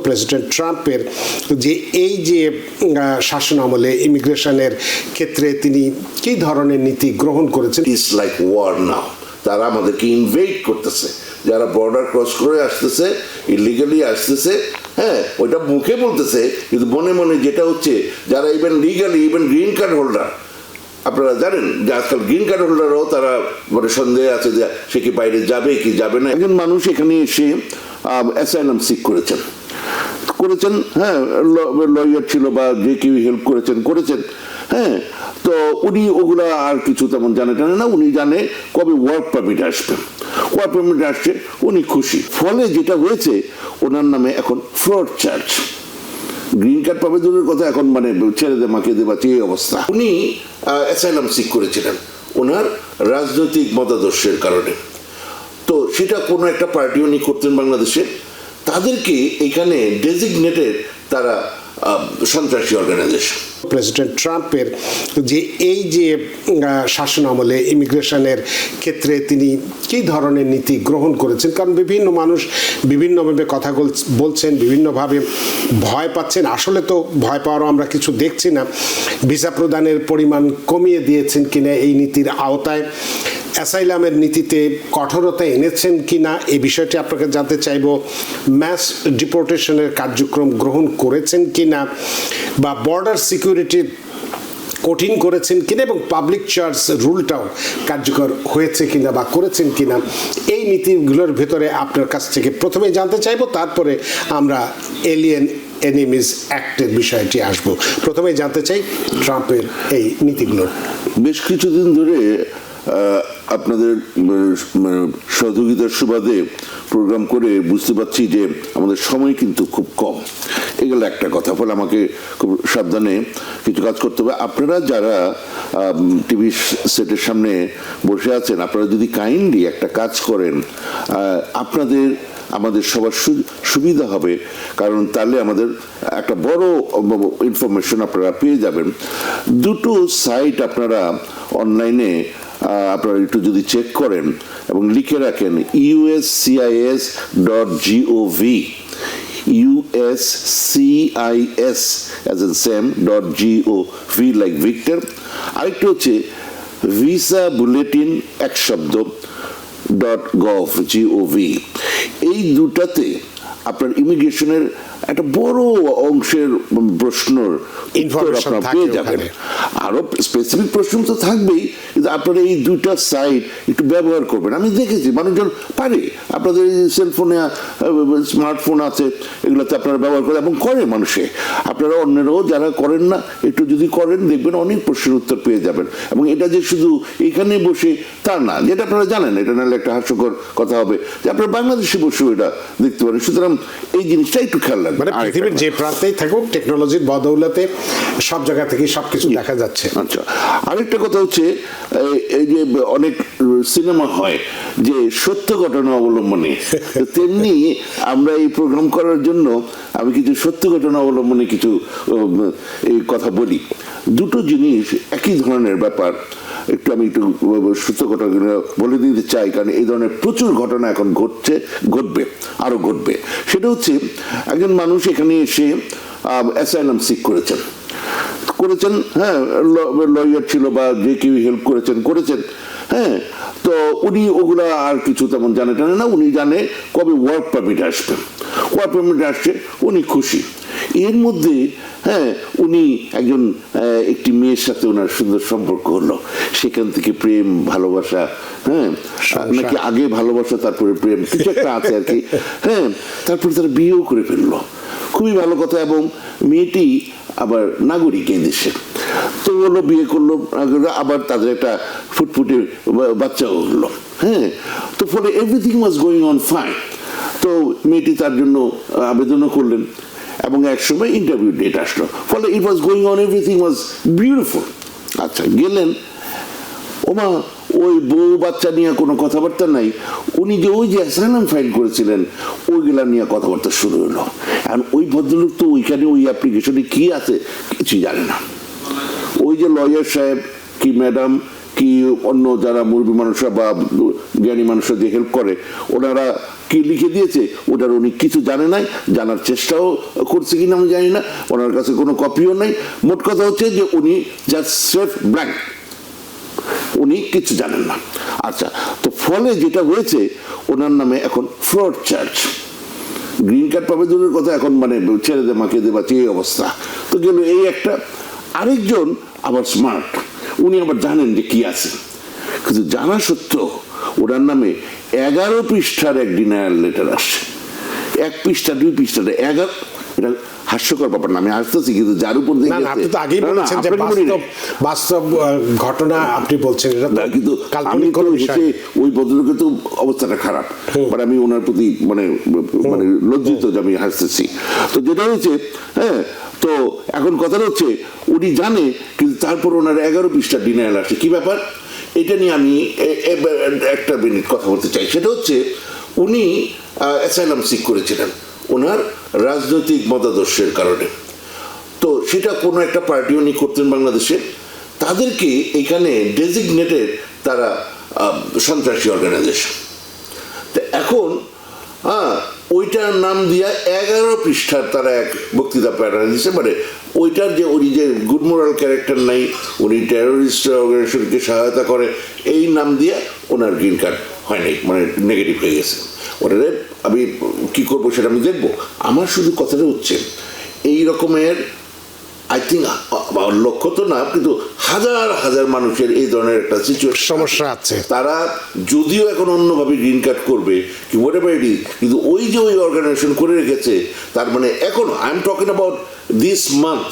President ট্রাম্পের যে এই যে শাসন আমলে ইমিগ্রেশনের ক্ষেত্রে তিনি কী ধরনের নীতি গ্রহণ করেছেন? ইটস লাইক ওয়ার নাও। তারা আমাদেরকে ইনভেড করতেছে, যারা বর্ডার ক্রস করে আসতেছে, ইলিগালি আসতেছে, হ্যাঁ ওইটা মুখে বলতেছে, কিন্তু মনে মনে যেটা হচ্ছে যারা even legally even green card holder, আপনারা জানেন যে আজকাল গ্রিন কার্ড হোল্ডারও তারা মানে সন্দেহ আছে যে সে কি বাইরে যাবে কি যাবে না। একজন মানুষ এখানে এসে অ্যাসাইলাম সিক করেছেন, হ্যাঁ লয়ার ছিল বা যে কেউ হেল্প করেছেন, হ্যাঁ তো উনি ওগুলা আর কিছু তেমন জানে না, উনি জানে কবে ওয়ার্ক পারমিট আসবে, ওয়ার্ক পারমিট আসছে উনি খুশি। ফলে যেটা হয়েছে ওনার নামে এখন ফ্রড চার্জ, গ্রিন কার্ড পাবে দূরের কথা, এখন মানে ছেড়ে দে মাকে দেবা এই অবস্থা। উনি অ্যাসাইলাম সিক করেছিলেন ওনার রাজনৈতিক মতাদর্শের কারণে, তো সেটা কোনো একটা পার্টি উনি করতেন বাংলাদেশে, তাদেরকে এখানে ডেজিগনেটেড তারা সন্ত্রাসী অর্গানাইজেশন। প্রেসিডেন্ট ট্রাম্পের যে এই যে শাসন আমলে ইমিগ্রেশনের ক্ষেত্রে তিনি কী ধরনের নীতি গ্রহণ করেছেন? কারণ বিভিন্ন মানুষ বিভিন্নভাবে কথা বলছেন, বিভিন্নভাবে ভয় পাচ্ছেন। আসলে তো ভয় পাওয়ারও আমরা কিছু দেখছি না। ভিসা প্রদানের পরিমাণ কমিয়ে দিয়েছেন কিনা এই নীতির আওতায়, অ্যাসাইলামের নীতিতে কঠোরতা এনেছেন কিনা এই বিষয়টি আপনাকে জানতে চাইব। ম্যাস ডিপোর্টেশনের কার্যক্রম গ্রহণ করেছেন কিনা, বা বর্ডার সিকিউরিটি কঠিন করেছেন কিনা, এবং পাবলিক চার্জ রুলটাও কার্যকর হয়েছে কিনা বা করেছেন কিনা, এই নীতিগুলোর ভেতরে আপনার কাছ থেকে প্রথমে জানতে চাইব, তারপরে আমরা এলিয়েন এনিমিজ অ্যাক্টের বিষয়টি আসব। প্রথমে জানতে চাই ট্রাম্পের এই নীতিগুলোর। বেশ কিছুদিন ধরে আপনাদের সহযোগিতার সুবাদে প্রোগ্রাম করে বুঝতে পারছি যে আমাদের সময় কিন্তু খুব কম, এগুলো একটা কথা। ফলে আমাকে খুব সাবধানে কিছু কাজ করতে হবে। আপনারা যারা টিভি সেটের সামনে বসে আছেন, আপনারা যদি কাইন্ডলি একটা কাজ করেন, আমাদের সবার সুবিধা হবে, কারণ তাহলে আমাদের একটা বড় ইনফরমেশন আপনারা পেয়ে যাবেন। দুটো সাইট আপনারা অনলাইনে আপনারা একটু যদি চেক করেন এবং লিখে রাখেন uscis.gov, USCIS as in Sam.gov like Victor, আরেকটা হচ্ছে ভিসা বুলেটিন এক শব্দ .gov এই দুটাতে আপনার ইমিগ্রেশনের একটা বড় অংশের প্রশ্নের ইনফরমেশন পেয়ে যাবেন। আরো স্পেসিফিক প্রশ্ন তো থাকবেই, কিন্তু আপনারা এই দুইটা সাইট একটু ব্যবহার করবেন। আমি দেখেছি মানুষজন পারে, আপনাদের সেলফোনে স্মার্টফোন আছে, এগুলোতে আপনারা ব্যবহার করে এবং করে মানুষে। আপনারা অন্যরাও যারা করেন না একটু যদি করেন, দেখবেন অনেক প্রশ্নের উত্তর পেয়ে যাবেন। এবং এটা যে শুধু এখানে বসে তা না, যেটা আপনারা জানেন, এটা নাহলে একটা হাস্যকর কথা হবে যে আপনারা বাংলাদেশে বসেও এটা দেখতে পারেন। সুতরাং এই জিনিসটা একটু খেয়াল রাখবেন। মানে পৃথিবীর যে প্রান্তেই থাকুক, টেকনোলজির বদৌলতে সব জায়গা থেকে সবকিছু দেখা যাচ্ছে। আচ্ছা, আরেকটা কথা হচ্ছে এই যে অনেক সিনেমা হয় যে সত্য ঘটনা অবলম্বনে, তেমনি আমরা এই প্রোগ্রাম করার জন্য আমি কিছু সত্য ঘটনা অবলম্বনে কিছু এই কথা বলি। দুটো জিনিস একই ধরনের ব্যাপার, আমি একটু সত্য ঘটনা বলে দিতে চাই, কারণ এই ধরনের প্রচুর ঘটনা এখন ঘটবে, আরো ঘটবে। সেটা হচ্ছে একজন মানুষ এখানে এসে অ্যাসাইলাম সিক করেছেন, হ্যাঁ লয়ার ছিল বা যে কেউ হেল্প করেছেন, হ্যাঁ তো উনি ওগুলা আর কিছু তেমন জানে না, উনি জানে কবে ওয়ার্ক পারমিট আসবে, ওয়ার্ক পারমিট আসছে উনি খুশি। এর মধ্যে হ্যাঁ উনি একটি মেয়ের সাথে ওনার সুন্দর সম্পর্ক হলো, সেখান থেকে প্রেম ভালোবাসা, হ্যাঁ নাকি আগে ভালোবাসা তারপরে প্রেম, কিছু একটা আছে আর কি, হ্যাঁ তারপরে তারা বিয়েও করে ফেললো, খুবই ভালো কথা। এবং মেয়েটি আবার নাগরিক এই দেশে, তো হলো বিয়ে করলো, আবার তাদের একটা ফুটফুটে বাচ্চাও হলো, হ্যাঁ তো ফলে everything was going on fine. তো মেয়েটি তার জন্য আবেদনও করলেন এবং একসময় ইন্টারভিউ ডেট আসলো, ফলে it was going on, everything was beautiful. আচ্ছা গেলেন, ওমা ওই বউ বাচ্চা নিয়ে কোনো কথাবার্তা নাই, উনি যে ওই যে অ্যাসাইলাম ফাইল করেছিলেন ওইগুলা নিয়ে কথাবার্তা শুরু হলো। আর ওই ভদ্রলোক তো ওইখানে ওই অ্যাপ্লিকেশনে কি আছে কিছুই জানে না। ওই যে লয়ার সাহেব কি ম্যাডাম কি অন্য যারা মুরব্বী মানুষরা বা জ্ঞানী মানুষরা যে হেল্প করে, ওনারা কি লিখে দিয়েছে ওটার উনি কিছু জানে নাই, জানার চেষ্টাও করছে কিনা আমি জানি না, ওনার কাছে কোনো কপিও নাই। মোট কথা হচ্ছে যে উনি জাস্ট সেফ ব্ল্যাঙ্ক, উনি কিছু জানেন না। আচ্ছা, তো ফলে যেটা হয়েছে ওনার নামে এখন ফ্রড চার্জ। গ্রিন কার্ড পাবে দূরের কথা, এখন মানে ছেড়ে দে মাকে দে বাঁচিয়ে এই অবস্থা। তো গেল এই একটা। আরেকজন আবার স্মার্ট, উনি আবার জানেন যে কি আছে, কিন্তু জানা সত্ত্বেও ওনার নামে 11 পৃষ্ঠার এক ডিনায়াল লেটার আসে। 1 পৃষ্ঠা 2 পৃষ্ঠা 11, এটা হাস্যকর ব্যাপার না, আমি হাসতেছি, কিন্তু যার উপর দিয়ে আপনি তো আগেই বলেছেন যে বাস্তব ঘটনা আপনি বলছেন, এটা তো কিন্তু আমি তো ওই ভদ্রলোকের তো অবস্থাটা খারাপ, মানে আমি ওনার প্রতি মানে মানে লজ্জিত যে আমি হাসতেছি। তো যেটা হয়েছে, হ্যাঁ, তো এখন কথাটা হচ্ছে উনি জানে, কিন্তু তারপর ওনার 11 পৃষ্ঠা ডিনায়াল আসে। কি ব্যাপার, এটা নিয়ে আমি একটা মিনিট কথা বলতে চাই। সেটা হচ্ছে উনি অ্যাসাইলাম সিক করেছিলেন ওনার রাজনৈতিক মতাদর্শের কারণে। তো সেটা কোনো একটা পার্টি উনি করতেন বাংলাদেশে, তাদেরকে এখানে ডেজিগনেটেড তারা সন্ত্রাসী অর্গানাইজেশন। তো এখন ওইটার নাম দিয়া 11 পৃষ্ঠার তারা এক বক্তৃতা প্যাটার্ন দিচ্ছে, মানে ওইটার যে উনি যে গুড মোরাল ক্যারেক্টার নাই, উনি টেরোরিস্ট অর্গানাইজেশনকে সহায়তা করে, এই নাম দিয়ে ওনার গ্রিন কার্ড হয় নাই, মানে নেগেটিভ হয়ে গেছে। ওটারে আমি কি করবো সেটা আমি দেখবো। আমার শুধু কথাটা হচ্ছে এই রকমের আই থিঙ্ক লক্ষ্য তো না, কিন্তু হাজার হাজার মানুষের এই ধরনের একটা সিচুয়েশন সমস্যা আছে। তারা যদিও এখন অন্যভাবে গ্রিন কার্ড করবে কি হোয়াটএভার ইট ইজ, কিন্তু ওই যে ওই অর্গানাইজেশন করে রেখেছে, তার মানে এখনো I am talking about this month,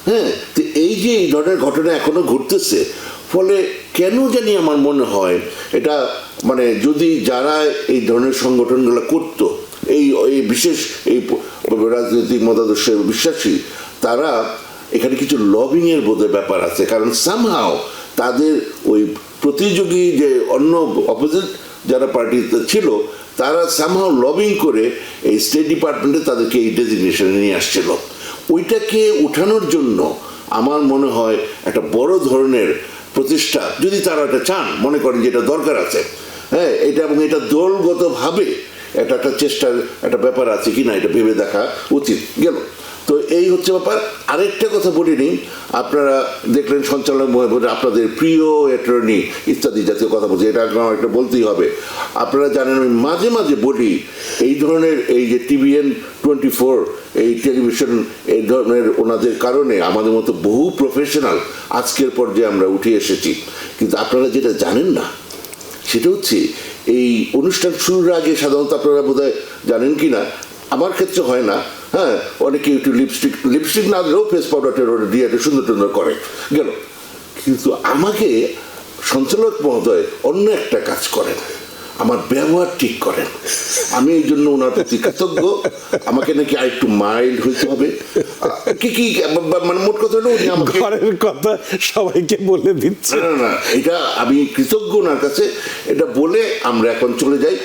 হ্যাঁ, তো এই যে এই ধরনের ঘটনা এখনো ঘটতেছে, ফলে কেন জানি আমার মনে হয় এটা মানে যদি যারা এই ধরনের সংগঠনগুলো করতো, এই বিশেষ এই রাজনৈতিক মতাদর্শে বিশ্বাসী, তারা এখানে কিছু লবিং এর বোধের ব্যাপার আছে। কারণ সামহাও তাদের ওই প্রতিযোগী যে অন্য অপোজিট যারা পার্টিতে ছিল, তারা সামহাও লবিং করে এই স্টেট ডিপার্টমেন্টে তাদেরকে এই ডেজিগনেশনে নিয়ে আসছিল। ওইটাকে উঠানোর জন্য আমার মনে হয় একটা বড় ধরনের প্রচেষ্টা, যদি তারা এটা চান, মনে করেন যে এটা দরকার আছে, হ্যাঁ, এটা এবং এটা দলগতভাবে এটা একটা চেষ্টার একটা ব্যাপার আছে কিনা এটা ভেবে দেখা উচিত। গেল, তো এই হচ্ছে ব্যাপার। আরেকটা কথা বলিনি, আপনারা দেখলেন সঞ্চালক মহোদয় আপনাদের প্রিয় অ্যাটর্নি ইত্যাদি জাতীয় কথা বলছে, এটা আমার একটা বলতেই হবে। আপনারা জানেন আমি মাঝে মাঝে বলি এই ধরনের এই যে TVN 24 এই টেলিভিশন এই ধরনের ওনাদের কারণে আমাদের মতো বহু প্রফেশনাল আজকের পর্যায়ে আমরা উঠে এসেছি। কিন্তু আপনারা যেটা জানেন না সেটা হচ্ছে এই অনুষ্ঠান শুরুর আগে সাধারণত আপনারা বোধহয় জানেন কি না, আমার ক্ষেত্রে হয় না, হ্যাঁ, অনেকে একটু লিপস্টিক না দিলেও ফেস পাউডার দিয়ে একটু সুন্দর টুন্দর করে গেল, কিন্তু আমাকে সঞ্চালক মহোদয় অন্য একটা কাজ করেন, আমার ব্যবহার ঠিক করেন। আমি এই জন্য ওনার প্রতি কৃতজ্ঞ। আমাকে নাকি আর একটু মাইল্ড হইতে হবে, কি মানে মোট কথা হলো উনি আমাকে ঘরের কথা সবাইকে বলে দিচ্ছে। না, এটা আমি কৃতজ্ঞ ওনার কাছে। এটা বলে আমরা এখন চলে যাই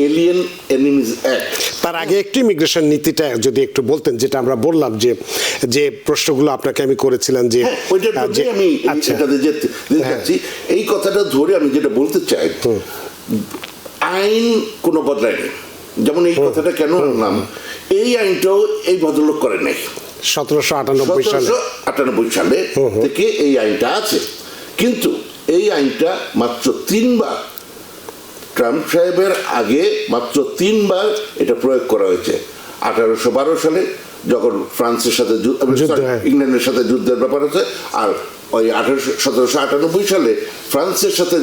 এলিয়েন এনিমিজ অ্যাক্ট। তার আগে একটু ইমিগ্রেশন নীতিটা যদি একটু বলতেন, যেটা আমরা বললাম যে যে প্রশ্নগুলো আপনাকে আমি করেছিলাম যে আমি এটাতে যাচ্ছি, এই কথাটা ধরে আমি যেটা বলতে চাই, আইন কোনো বদলায় নেই। যেমন এই কথাটা কেন আনলাম, এই আইনটাও এই ভদ্রলোক করে নাই। 1798 সালে থেকে এই আইনটা আছে, কিন্তু এই আইনটা মাত্র 3 বার, ট্রাম্প সাহেবের আগে মাত্র 3 বার এটা প্রয়োগ করা হয়েছে। 1812 সালে যখন ফ্রান্সের সাথে ইংল্যান্ডের সাথে যুদ্ধের ব্যাপার আছে, আর ওই 1798 সালে ফ্রান্সের সাথে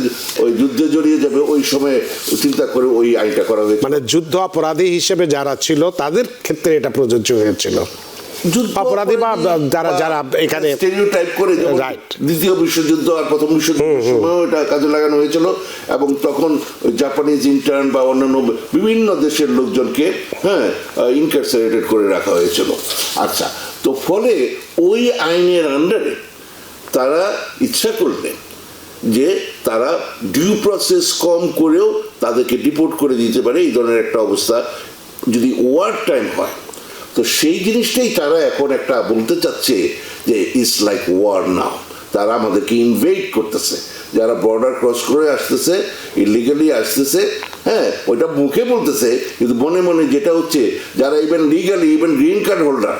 ওই যুদ্ধে জড়িয়ে যাবে ওই সময় চিন্তা করে ওই আইনটা করা হয়েছে। মানে যুদ্ধ অপরাধী হিসেবে যারা ছিল তাদের ক্ষেত্রে এটা প্রযোজ্য হয়েছিল, অপরাধী বা যারা এখানে স্টেরিওটাইপ করে, দ্বিতীয় বিশ্বযুদ্ধ আর প্রথম বিশ্বযুদ্ধের সময় এটা কাজে লাগানো হয়েছিল, এবং তখন জাপানিজ ইন্টার্ন বা অন্যান্য বিভিন্ন দেশের লোকজনকে ইনকারসারেটেড করে রাখা হয়েছিল। আচ্ছা, তো ফলে ওই আইনের আন্ডারে তারা ইচ্ছা করলে যে তারা ডিউ প্রসেস কম করেও তাদেরকে ডিপোর্ট করে দিতে পারে, এই ধরনের একটা অবস্থা যদি ওয়ার টাইম হয়। তো সেই জিনিসটাই তারা এখন একটা বলতে চাচ্ছে যে ইটস লাইক ওয়ার নাও। তারা আমাদেরকে ইনভেড করতেছে, যারা বর্ডার ক্রস করে আসতেছে, ইলিগালি আসতেছে, হ্যাঁ, ওইটা মুখে বলতেছে, কিন্তু মনে মনে যেটা হচ্ছে, যারা even legally even green card holder,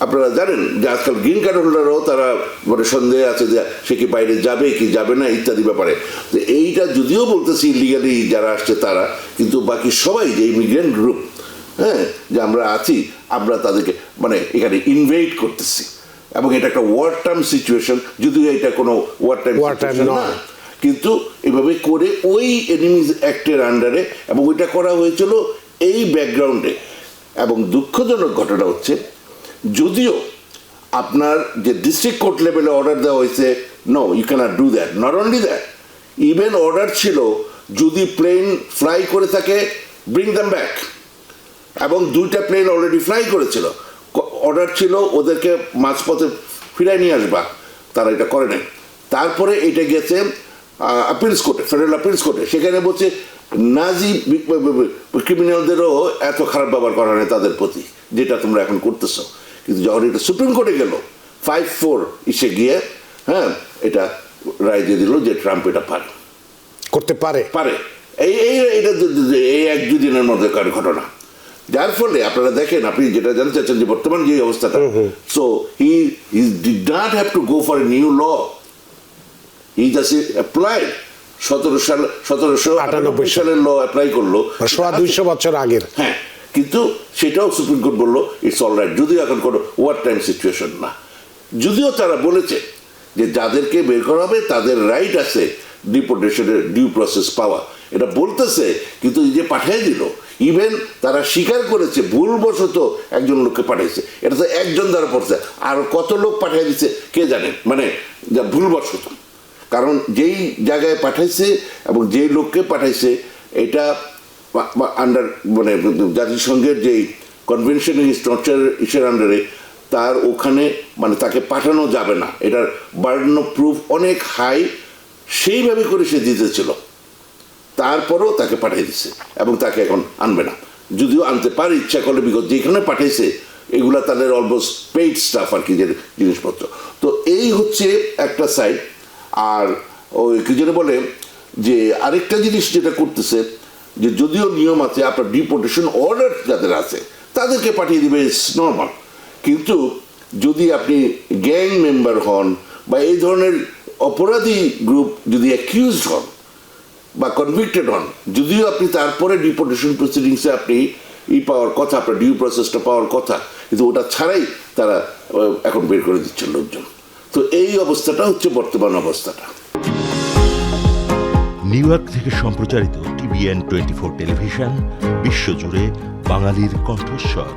আপনারা জানেন যে আজকাল গ্রিন কার্ড হোল্ডারও তারা মানে সন্দেহ আছে যে সে কি বাইরে যাবে কি যাবে না ইত্যাদি ব্যাপারে। তো এইটা যদিও বলতেছি লিগালি যারা আসছে তারা, কিন্তু বাকি সবাই যে ইমিগ্রেন্ট গ্রুপ, হ্যাঁ, যে আমরা আছি, আমরা তাদেরকে মানে এখানে ইনভেট করতেছি, এবং এটা একটা ওয়ার টার্ম সিচুয়েশন, যদিও এটা কোনো ওয়ার টার্ম না, কিন্তু এভাবে করে ওই এনিমিজ অ্যাক্টের আন্ডারে, এবং ওইটা করা হয়েছিল এই ব্যাকগ্রাউন্ডে। এবং দুঃখজনক ঘটনা হচ্ছে, যদিও আপনার যে ডিস্ট্রিক্ট কোর্ট লেভেলে অর্ডার দেওয়া হয়েছে, no you cannot do that, not only that, even order ছিল যদি প্লেন ফ্লাই করে থাকে ব্রিং দ্যাম ব্যাক, এবং 2টা প্লেন অলরেডি ফ্লাই করেছিল, অর্ডার ছিল ওদেরকে মাঝপথে ফিরাই নিয়ে আসবা, তারা এটা করে নাই। তারপরে এটা গেছে আপিলস কোর্টে, ফেডারেল আপিলস কোর্টে, সেখানে বলছে নাজি ক্রিমিনালদেরও এত খারাপ ব্যবহার করা হয় তাদের প্রতি, যেটা তোমরা এখন করতেছো। কিন্তু যখন এটা সুপ্রিম কোর্টে গেল 5-4 ইসে গিয়ে, হ্যাঁ, এটা রায় দিয়ে দিল যে ট্রাম্প এটা করতে পারে। এটা এই 1-2 দিনের মধ্যেকার ঘটনা, যার ফলে আপনারা দেখেন, আপনি যেটা জানতে চাচ্ছেন যে বর্তমান যে অবস্থাটা, so he did not have to go for a new law, he just applied 1798 সালের ল অ্যাপ্লাই করলো, 200 বছর আগের। হ্যাঁ, কিন্তু সেটাও সুপ্রিম কোর্ট বললো ইটস অল রাইট, যদিও এখন কোনো ওয়ার টাইম সিচুয়েশন না। যদিও তারা বলেছে যে যাদেরকে বের করা হবে তাদের রাইট আছে ডিপোর্টেশনের ডিউ প্রসেস পাওয়া, এটা বলতেছে, কিন্তু এই যে পাঠিয়ে দিল, ইভেন তারা স্বীকার করেছে ভুলবশত একজন লোককে পাঠাইছে, এটা তো একজন দ্বারা পড়ছে, আর কত লোক পাঠিয়ে দিচ্ছে কে জানে, মানে যা ভুলবশত, কারণ যেই জায়গায় পাঠাইছে এবং যেই লোককে পাঠাইছে এটা আন্ডার মানে জাতিসংঘের যেই কনভেনশন এগেইনস্ট টর্চার ইসের আন্ডারে, তার ওখানে মানে তাকে পাঠানো যাবে না, এটার বার্ডেন অফ প্রুফ অনেক হাই, সেইভাবে করে সে দিতেছিল, তারপরেও তাকে পাঠিয়ে দিচ্ছে এবং তাকে এখন আনবে না, যদিও আনতে পারে ইচ্ছা করলে, বিকজ যেখানে পাঠিয়েছে এগুলা তাদের অলমোস্ট পেইড স্টাফ আর কি, যে জিনিসপত্র। তো এই হচ্ছে একটা সাইড। আর ওই কি যেটা বলে যে আরেকটা জিনিস যেটা করতেছে, যে যদিও নিয়ম আছে আপনার ডিপোর্টেশন অর্ডার যাদের আছে তাদেরকে পাঠিয়ে দিবে, ইটস নর্মাল, কিন্তু যদি আপনি গ্যাং মেম্বার হন বা এই ধরনের অপরাধী গ্রুপ যদি অ্যাকিউজড হন বা কনভিক্টেড হন, যদিও আপনি তারপরে ডিপোর্টেশন প্রসিডিংসে আপনি পাওয়ার কথা, আপনার ডিউ প্রসেসটা পাওয়ার কথা, কিন্তু ওটা ছাড়াই তারা এখন বের করে দিচ্ছে লোকজন। তো এই অবস্থাটা হচ্ছে বর্তমান অবস্থাটা। নিউ ইয়র্ক থেকে সম্প্রচারিত TVN 24 টেলিভিশন, বিশ্বজুড়ে বাঙালির কণ্ঠস্বর।